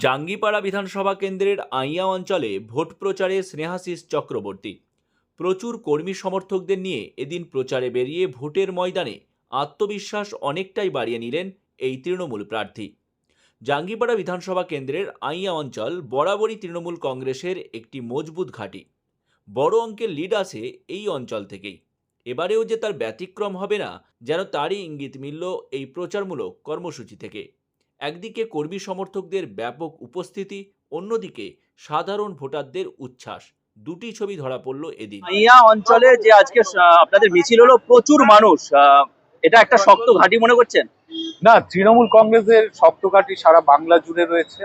জাঙ্গিপাড়া বিধানসভা কেন্দ্রের আইয়া অঞ্চলে ভোট প্রচারে স্নেহাশিস চক্রবর্তী প্রচুর কর্মী সমর্থকদের নিয়ে এদিন প্রচারে বেরিয়ে ভোটের ময়দানে আত্মবিশ্বাস অনেকটাই বাড়িয়ে নিলেন এই তৃণমূল প্রার্থী। জাঙ্গিপাড়া বিধানসভা কেন্দ্রের আইয়া অঞ্চল বরাবরই তৃণমূল কংগ্রেসের একটি মজবুত ঘাঁটি। বড় অঙ্কের লিড আসে এই অঞ্চল থেকেই। এবারেও যে তার ব্যতিক্রম হবে না, যেন তারই ইঙ্গিত মিলল এই প্রচারমূলক কর্মসূচি থেকে। একদিকে কর্মী সমর্থকদের ব্যাপক উপস্থিতি, অন্যদিকে সাধারণ ভোটারদের উচ্ছ্বাস, দুটি ছবি ধরা পড়ল এদিন। আইয়া অঞ্চলে যে আজকে আপনাদের মিছিল হলো, প্রচুর মানুষ, এটা একটা শক্ত ঘাঁটি মনে করছেন? না, তৃণমূল কংগ্রেসের শক্ত ঘাঁটি সারা বাংলা জুড়ে রয়েছে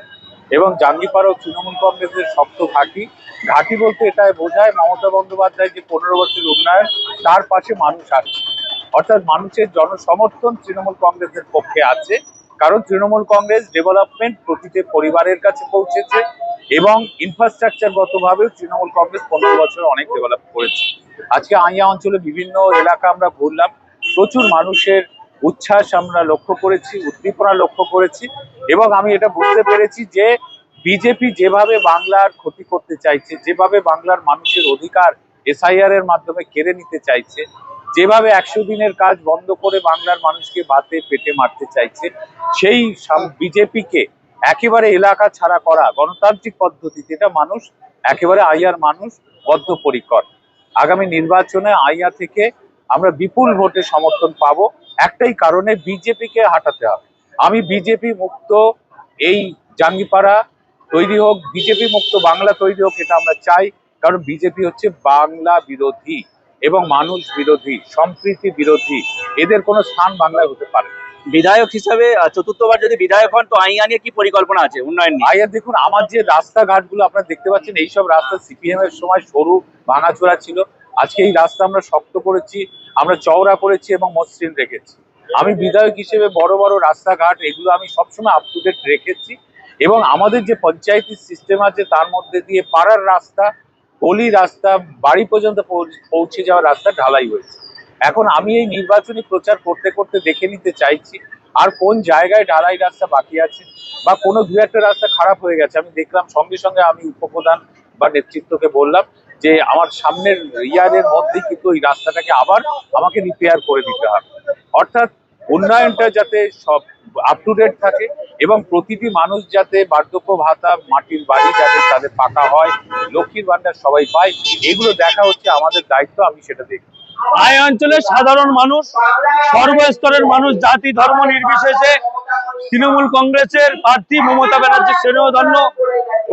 এবং জাঙ্গিপাড়াও তৃণমূল কংগ্রেসের শক্ত ঘাঁটি। ঘাঁটি বলতে এটাই বোঝায় মমতা বন্দ্যোপাধ্যায় যে 15 বছরের উন্নয়ন, তার পাশে মানুষ আছে, অর্থাৎ মানুষের জনসমর্থন তৃণমূল কংগ্রেসের পক্ষে আছে। কারণ তৃণমূল কংগ্রেস ডেভেলপমেন্ট প্রতিটি পরিবারের কাছে পৌঁছেছে এবং ইনফ্রাস্ট্রাকচারগতভাবেও তৃণমূল কংগ্রেস 15 বছরে অনেক ডেভেলপ করেছে। আজকে আইয়া অঞ্চলে বিভিন্ন এলাকা আমরা ঘুরলাম, প্রচুর মানুষের উচ্ছ্বাস আমরা লক্ষ্য করেছি, উদ্দীপনা লক্ষ্য করেছি এবং আমি এটা বুঝতে পেরেছি যে বিজেপি যেভাবে বাংলার ক্ষতি করতে চাইছে, যেভাবে বাংলার মানুষের অধিকার এসআইআর এর মাধ্যমে কেড়ে নিতে চাইছে, যেভাবে 100 দিনের কাজ বন্ধ করে বাংলার মানুষকে ভাতে পেটে মারতে চাইছে, সেই বিজেপিকে একেবারে এলাকা ছাড়া করা গণতান্ত্রিক পদ্ধতিতে এটা মানুষ একেবারে আইয়ার মানুষ বদ্ধপরিকর। আগামী নির্বাচনে আইয়া থেকে আমরা বিপুল ভোটে সমর্থন পাবো, একটাই কারণে বিজেপিকে হাঁটাতে হবে। আমি বিজেপি মুক্ত এই জাঙ্গিপাড়া তৈরি হোক, বিজেপি মুক্ত বাংলা তৈরি হোক, এটা আমরা চাই। কারণ বিজেপি হচ্ছে বাংলা বিরোধী এবং মানুষ বিরোধী, সম্প্রীতি বিরোধী, এদের কোনো স্থান বাংলায় হতে পারে। বিধায়ক হিসাবে চতুর্থবার যদি বিধায়ক হন, তো আইয়া নিয়ে কি পরিকল্পনা আছে উন্নয়ন নিয়ে? আইয়া দেখুন, আমার যে রাস্তাঘাটগুলো আপনারা দেখতে পাচ্ছেন, এইসব রাস্তা সিপিএম এর সময় সরু ভাঙাচোরা ছিল। আজকে এই রাস্তা আমরা শক্ত করেছি, আমরা চওড়া করেছি এবং মসৃণ রেখেছি। আমি বিধায়ক হিসেবে বড় বড় রাস্তাঘাট এগুলো আমি সবসময় আপ টু ডেট রেখেছি এবং আমাদের যে পঞ্চায়েতি সিস্টেম আছে তার মধ্যে দিয়ে পাড়ার রাস্তা, গলি রাস্তা, বাড়ি পর্যন্ত পৌঁছে যাওয়ার রাস্তা ঢালাই হয়েছে। এখন আমি এই নির্বাচনী প্রচার করতে করতে দেখে নিতে চাইছি আর কোন জায়গায় ঢালাই রাস্তা বাকি আছে বা কোনো দু একটা রাস্তা খারাপ হয়ে গেছে। আমি দেখলাম, সঙ্গে সঙ্গে আমি উপপ্রধান বা নেতৃত্বকে বললাম যে আমার সামনের ইয়ারের মধ্যেই কিন্তু এই রাস্তাটাকে আবার আমাকে রিপেয়ার করে দিতে হবে। অর্থাৎ উন্নয়নটা যাতে সব আপ টু ডেট থাকে এবং প্রতিটি মানুষ যাতে বার্ধক্য ভাতা, মাটির বাড়ি যাতে তাদের পাকা হয়, লক্ষ্মীর ভান্ডার সবাই পায়, এগুলো দেখা হচ্ছে আমাদের দায়িত্ব। আমি সেটা দেখি। এই অঞ্চলের সাধারণ মানুষ, সর্বস্তরের মানুষ, জাতি ধর্ম নির্বিশেষে তৃণমূল কংগ্রেসের প্রার্থী মমতা ব্যানার্জির স্নেহধন্য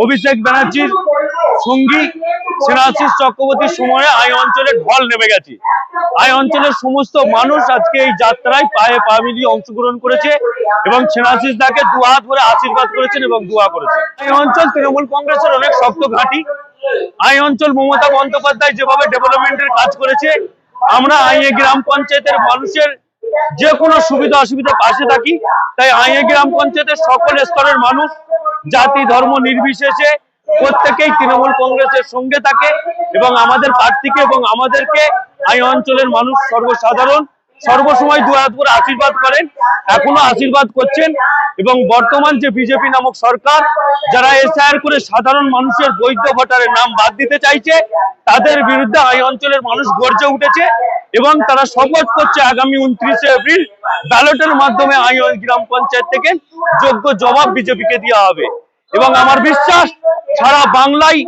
অভিষেক ব্যানার্জির সঙ্গী স্নেহাশিস চক্রবর্তীর সময়ে এই অঞ্চলে ঢল নেমে গেছে। এই অঞ্চলের সমস্ত মানুষ আজকে এই যাত্রায় পায়ে পা মিলিয়ে অংশগ্রহণ করেছে এবং স্নেহাশিস দাকে দুহাত ভরে আশীর্বাদ করেছেন এবং দোয়া করেছে। এই অঞ্চল তৃণমূল কংগ্রেসের অনেক শক্ত ঘাঁটি। এই অঞ্চল মমতা বন্দ্যোপাধ্যায় যেভাবে ডেভেলপমেন্টের কাজ করেছে, আমরা আইএ গ্রাম পঞ্চায়েতের মানুষের যে কোনো সুবিধা অসুবিধা পাশে থাকি। তাই আইএ গ্রাম পঞ্চায়েতের সকল স্তরের মানুষ, জাতি ধর্ম নির্বিশেষে প্রত্যেকেই তৃণমূল কংগ্রেসের সঙ্গে থাকে এবং আমাদের প্রার্থীকে এবং আমাদেরকে এই অঞ্চলের মানুষ সর্বসাধারণ সর্বসময় দু হাত করে আশীর্বাদ করেন, এখনো আশীর্বাদ করছেন। এবং বর্তমান যে বিজেপি নামক সরকার, যারা এসআইআর করে সাধারণ মানুষের বৈধ ভোটারের নাম বাদ দিতে চাইছে, তাদের বিরুদ্ধে এই অঞ্চলের মানুষ গর্জে উঠেছে এবং তারা শপথ করছে আগামী 29শে এপ্রিল ব্যালটের মাধ্যমে এই গ্রাম পঞ্চায়েত থেকে যোগ্য জবাব বিজেপিকে দেওয়া হবে। এবং আমার বিশ্বাস সারা বাংলায়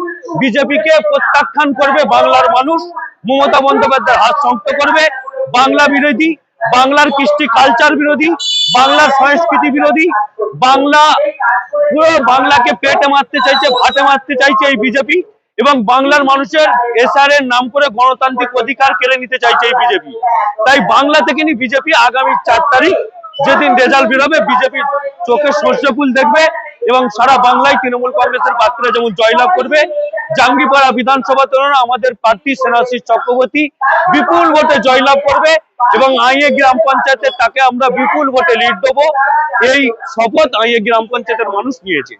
বিজেপিকে প্রত্যাখ্যান করবে বাংলার মানুষ। মমতা বন্দ্যোপাধ্যায় হাত শক্ত করবে। বাংলা বিরোধী, বাংলার কৃষ্টি কালচার বিরোধী, বাংলার সংস্কৃতি বিরোধী, পুরো বাংলাকে পেটে মারতে চাইছে, ভাতে মারতে চাইছে এই বিজেপি এবং বাংলার মানুষের এসআর এর নাম করে গণতান্ত্রিক অধিকার কেড়ে নিতে চাইছে এই বিজেপি। তাই বাংলা থেকে বিজেপি আগামী 4 তারিখ যেদিন রেজাল্ট বেরোবে, বিজেপির চোখে সর্ষে ফুল দেখবে এবং সারা বাংলায় তৃণমূল কংগ্রেসের প্রার্থীরা যেমন জয়লাভ করবে, জাঙ্গিপাড়া বিধানসভা তুলনায় আমাদের প্রার্থী স্নেহাশিস চক্রবর্তী বিপুল ভোটে জয়লাভ করবে এবং আইএ গ্রাম পঞ্চায়েতের তাকে আমরা বিপুল ভোটে লিড দেবো। এই শপথ আইএ গ্রাম পঞ্চায়েতের মানুষ নিয়েছে।